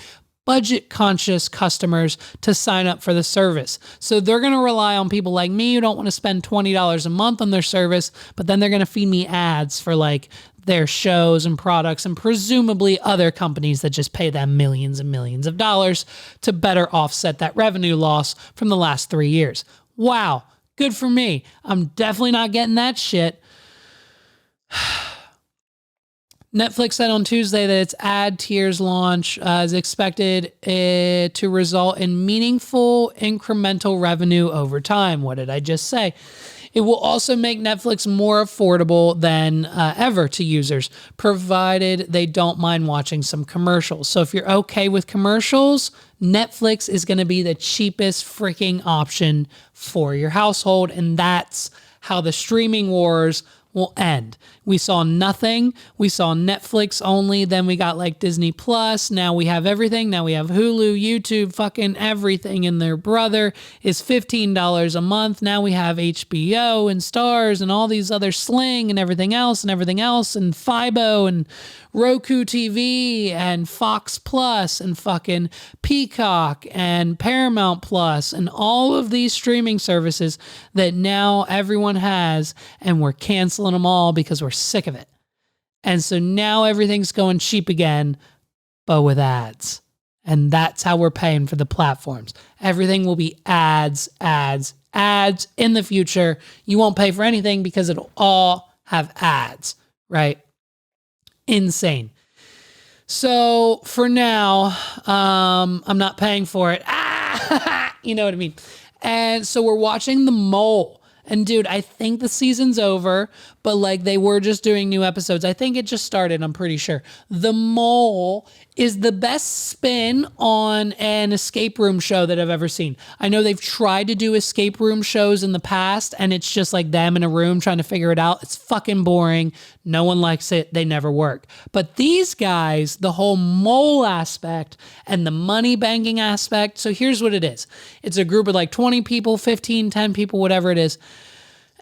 budget-conscious customers to sign up for the service. So they're going to rely on people like me who don't want to spend $20 a month on their service, but then they're going to feed me ads for like their shows and products and presumably other companies that just pay them millions and millions of dollars to better offset that revenue loss from the last 3 years. Wow, good for me. I'm definitely not getting that shit. Netflix said on Tuesday that its ad tiers launch is expected to result in meaningful incremental revenue over time. What did I just say? It will also make Netflix more affordable than ever to users, provided they don't mind watching some commercials. So if you're okay with commercials, Netflix is going to be the cheapest freaking option for your household. And that's how the streaming wars will end. We saw nothing. We saw Netflix only. Then we got like Disney Plus. Now we have everything. Now we have Hulu, YouTube, fucking everything. And their brother is $15 a month. Now we have HBO and Stars and all these other Sling and everything else and Fibo and Roku TV and Fox Plus and fucking Peacock and Paramount Plus and all of these streaming services that now everyone has, and we're canceling them all because we're sick of it. And so now everything's going cheap again, but with ads. And that's how we're paying for the platforms. Everything will be ads in the future. You won't pay for anything because it'll all have ads, right? Insane. So for now, I'm not paying for it. You know what I mean? And so we're watching The Mole. And dude, I think the season's over, but like they were just doing new episodes. I think it just started, I'm pretty sure. The Mole is the best spin on an escape room show that I've ever seen. I know they've tried to do escape room shows in the past, and it's just like them in a room trying to figure it out. It's fucking boring. No one likes it. They never work. But these guys, the whole mole aspect and the money banking aspect. So here's what it is. It's a group of like 20 people, 15, 10 people, whatever it is.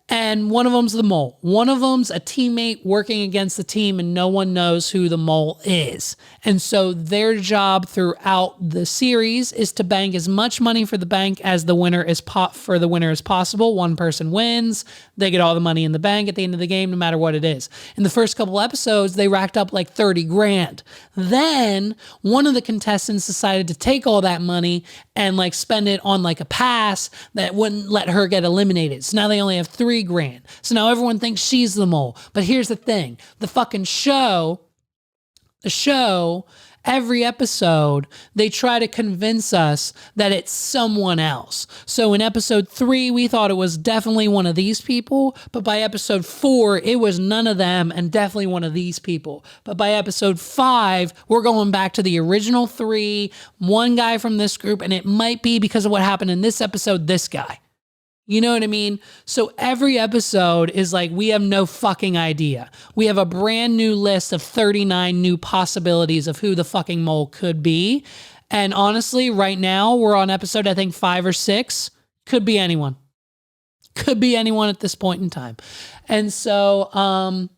And one of them's the mole. One of them's a teammate working against the team, and no one knows who the mole is. And so their job throughout the series is to bank as much money for the bank as the winner is for the winner as possible. One person wins. They get all the money in the bank at the end of the game, no matter what it is. In the first couple episodes, they racked up like 30 grand. Then one of the contestants decided to take all that money and like spend it on like a pass that wouldn't let her get eliminated. So now they only have 3 grand. So now everyone thinks she's the mole. But here's the thing. The show, every episode, they try to convince us that it's someone else. So in episode 3, we thought it was definitely one of these people. But by episode 4, it was none of them and definitely one of these people. But by episode 5, we're going back to the original 3, one guy from this group, and it might be because of what happened in this episode, this guy. You know what I mean? So every episode is like, we have no fucking idea. We have a brand new list of 39 new possibilities of who the fucking mole could be. And honestly, right now we're on episode, I think 5 or 6. Could be anyone. Could be anyone at this point in time. And so,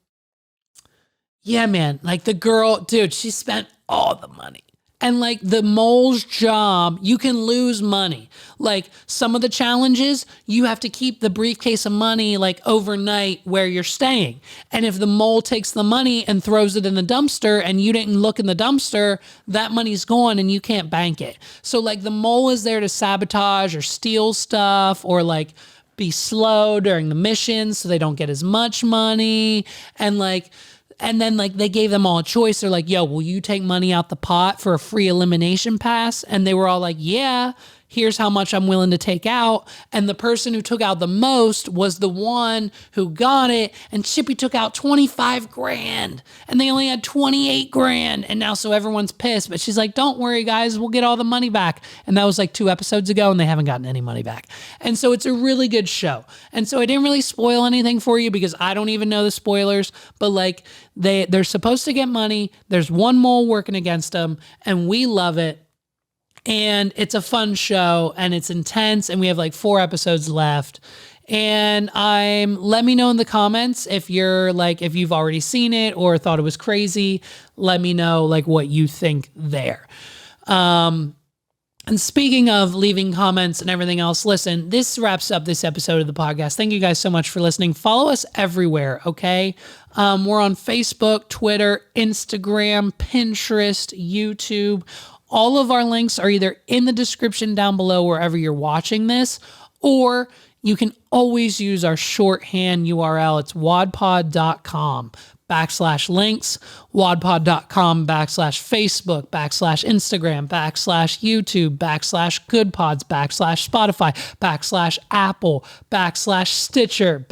yeah, man, like the girl, dude, she spent all the money. And like the mole's job, you can lose money. Like some of the challenges, you have to keep the briefcase of money like overnight where you're staying. And if the mole takes the money and throws it in the dumpster and you didn't look in the dumpster, that money's gone and you can't bank it. So like the mole is there to sabotage or steal stuff or like be slow during the missions so they don't get as much money. And then like they gave them all a choice. They're like, yo, will you take money out the pot for a free elimination pass? And they were all like, yeah, here's how much I'm willing to take out. And the person who took out the most was the one who got it. And Chippy took out 25 grand and they only had 28 grand. And now so everyone's pissed, but she's like, don't worry guys, we'll get all the money back. And that was like 2 episodes ago and they haven't gotten any money back. And so it's a really good show. And so I didn't really spoil anything for you because I don't even know the spoilers, but like they're supposed to get money. There's one mole working against them and we love it. And it's a fun show and it's intense and we have like 4 episodes left. And let me know in the comments if if you've already seen it or thought it was crazy. Let me know like what you think there. And speaking of leaving comments and everything else, listen, this wraps up this episode of the podcast. Thank you guys so much for listening. Follow us everywhere, okay? We're on Facebook, Twitter, Instagram, Pinterest, YouTube. All of our links are either in the description down below wherever you're watching this, or you can always use our shorthand URL. It's wadpod.com/links, wadpod.com/Facebook, /Instagram, /YouTube, /goodpods, /Spotify, /Apple, /Stitcher,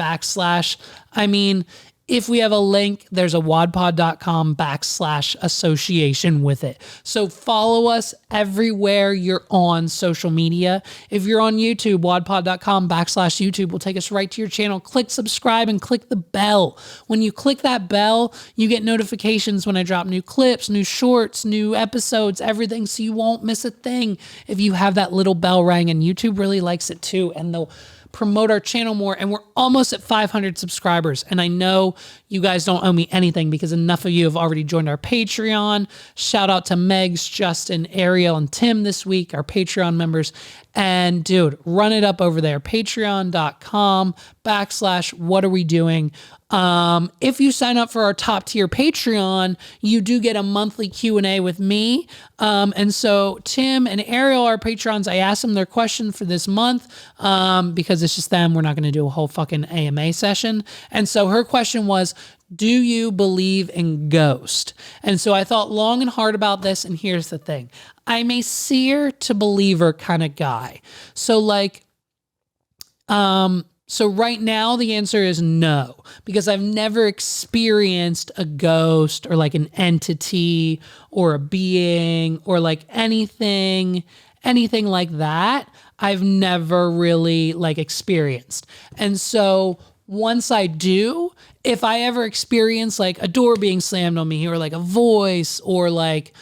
if we have a link, there's a wadpod.com /association with it. So follow us everywhere you're on social media. If you're on YouTube, wadpod.com /YouTube will take us right to your channel. Click subscribe and click the bell. When you click that bell, you get notifications when I drop new clips, new shorts, new episodes, everything. So you won't miss a thing if you have that little bell rang, and YouTube really likes it too. And they'll promote our channel more, and we're almost at 500 subscribers. And I know you guys don't owe me anything because enough of you have already joined our Patreon. Shout out to Megs, Justin, Ariel, and Tim this week, our Patreon members. And dude, run it up over there, patreon.com /what are we doing. If you sign up for our top tier Patreon, you do get a monthly Q&A with me. And so Tim and Ariel, our patrons, I asked them their question for this month because it's just them. We're not going to do a whole fucking AMA session. And so her question was, do you believe in ghosts? And so I thought long and hard about this. And here's the thing. I'm a seer to believer kind of guy. So like, So right now the answer is no, because I've never experienced a ghost or like an entity or a being or like anything like that. I've never really like experienced. And so once I do, if I ever experience like a door being slammed on me or like a voice or like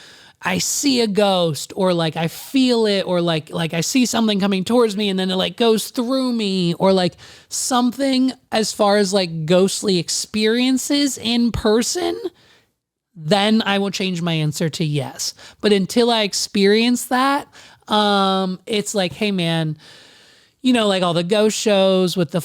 I see a ghost or like I feel it or like I see something coming towards me and then it like goes through me or like something as far as like ghostly experiences in person, then I will change my answer to yes. But until I experience that, it's like, hey man, you know, like all the ghost shows with the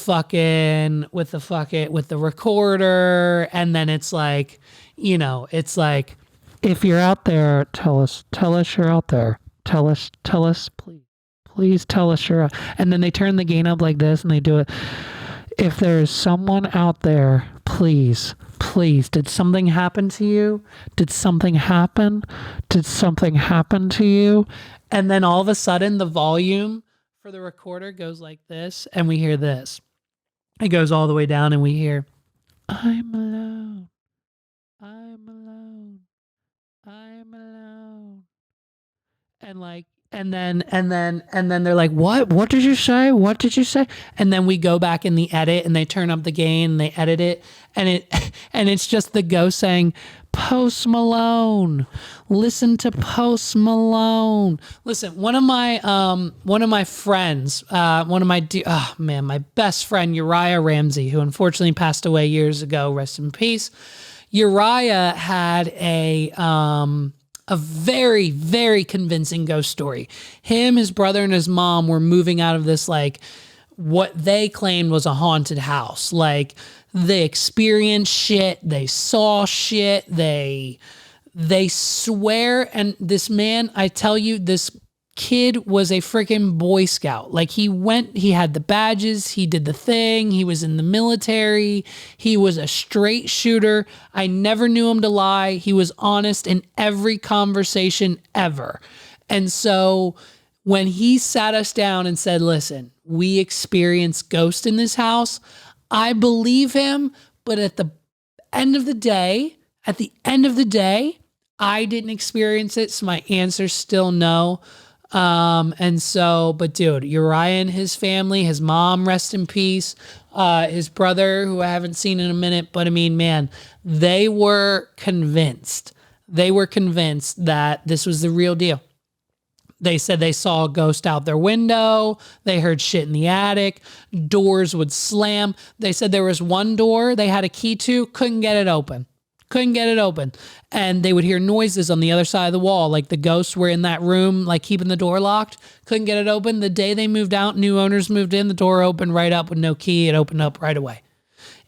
recorder. And then it's like, you know, it's like, if you're out there, tell us you're out there. Tell us, please tell us you're out. And then they turn the gain up like this and they do it. If there's someone out there, please, did something happen to you? Did something happen to you? And then all of a sudden the volume for the recorder goes like this and we hear this. It goes all the way down and we hear, I'm alone. I'm alone. I'm alone. And like, and then they're like, what did you say? What did you say? And then we go back in the edit and they turn up the gain and they edit it. And it's just the ghost saying, Post Malone, listen to Post Malone. Listen, one of my friends, my best friend, Uriah Ramsey, who unfortunately passed away years ago, rest in peace. Uriah had a very, very convincing ghost story. Him, his brother, and his mom were moving out of this, like, what they claimed was a haunted house. Like, they experienced shit, they saw shit, they swear. And this man, I tell you, this kid was a freaking Boy Scout. Like, he had the badges, he did the thing, he was in the military, he was a straight shooter. I never knew him to lie. He was honest in every conversation ever. And so when he sat us down and said, listen, we experienced ghosts in this house, I believe him, but at the end of the day, I didn't experience it, so my answer's still no. And so, but dude, Uriah and his family, his mom, rest in peace, his brother, who I haven't seen in a minute, but I mean, man, they were convinced that this was the real deal. They said they saw a ghost out their window. They heard shit in the attic. Doors would slam. They said there was one door they had a key to, couldn't get it open. And they would hear noises on the other side of the wall. Like the ghosts were in that room, like keeping the door locked. Couldn't get it open. The day they moved out, new owners moved in, the door opened right up with no key. It opened up right away.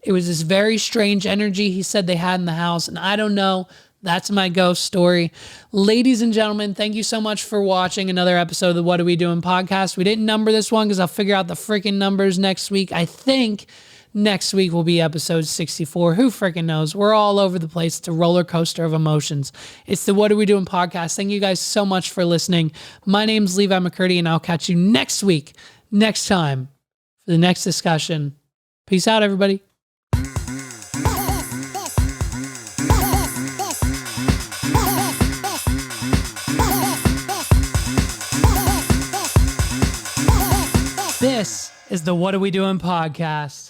It was this very strange energy he said they had in the house. And I don't know. That's my ghost story. Ladies and gentlemen, thank you so much for watching another episode of the What Are We Doing podcast. We didn't number this one because I'll figure out the freaking numbers next week. I think next week will be episode 64. Who freaking knows? We're all over the place. It's a roller coaster of emotions. It's the What Are We Doing podcast. Thank you guys so much for listening. My name's Levi McCurdy, and I'll catch you next week, next time, for the next discussion. Peace out, everybody. This is the What Are We Doing podcast.